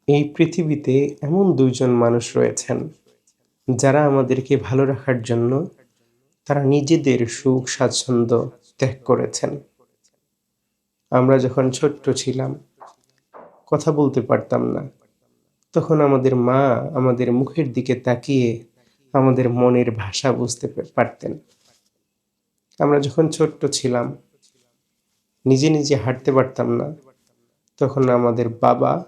এই পৃথিবীতে এমন ২ জন মানুষ রয়েছেন, যারা আমাদেরকে ভালো রাখার জন্য তারা নিজেদের সুখ স্বাচ্ছন্দ্য ত্যাগ করেছেন। আমরা যখন ছোট্ট ছিলাম, কথা বলতে পারতাম না, তখন আমাদের মা আমাদের মুখের দিকে তাকিয়ে আমাদের মনের ভাষা বুঝতে পারতেন। আমরা যখন ছোট্ট ছিলাম, নিজে হাঁটতে পারতাম না, তখন আমাদের বাবা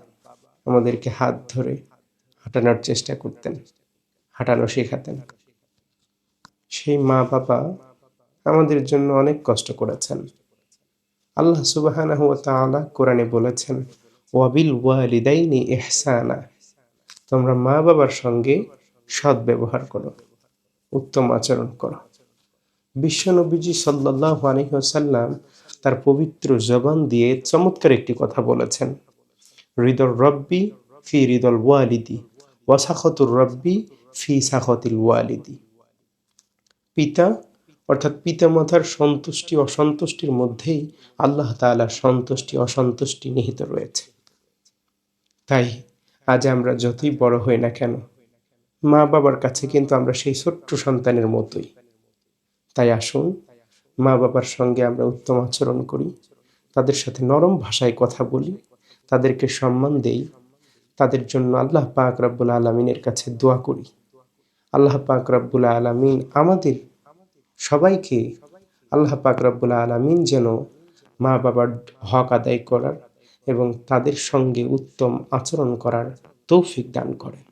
আমাদেরকে হাত ধরে হাঁটানোর চেষ্টা করতেন, হাঁটানো শেখাতেন। সেই মা-বাবা আমাদের জন্য অনেক কষ্ট করেছেন। আল্লাহ সুবহানাহু ওয়া তাআলা কোরআনে বলেছেন, ওয়াবিল ওয়ালিদাইনি ইহসানা, তোমরা মা-বাবার সঙ্গে সদ্ব্যবহার করো, উত্তম আচরণ করো। বিশ্বনবীজি সাল্লাল্লাহু আলাইহি ওয়াসাল্লাম তার পবিত্র জবান দিয়ে চমৎকার একটি কথা বলেছেন, রিদর রব্বি ফি রিদল ওয়ালিদি ওয়া সাখাতুর রব্বি ফি সাখাতিল ওয়ালিদি। পিতা অর্থাৎ পিতামাতার সন্তুষ্টি অসন্তুষ্টির মধ্যেই আল্লাহ তাআলার সন্তুষ্টি অসন্তুষ্টি নিহিত রয়েছে। তাই আজ আমরা যতই বড় হই না কেন, মা বাবার কাছে কিন্তু আমরা সেই ছোট্ট সন্তানের মতোই। তাই আসুন মা বাবার সঙ্গে আমরা উত্তম আচরণ করি, তাদের সাথে নরম ভাষায় কথা বলি, তাদেরকে সম্মান দেই, তাদের জন্য আল্লাহ পাক রব্বুল আলামিনের কাছে দোয়া করি। আল্লাহ পাক রব্বুল আলামিন আমাদের সবাইকে আল্লাহ পাক রব্বুল আলামিন যেন মা বাবার হক আদায় করার এবং তাদের সঙ্গে উত্তম আচরণ করার তৌফিক দান করেন।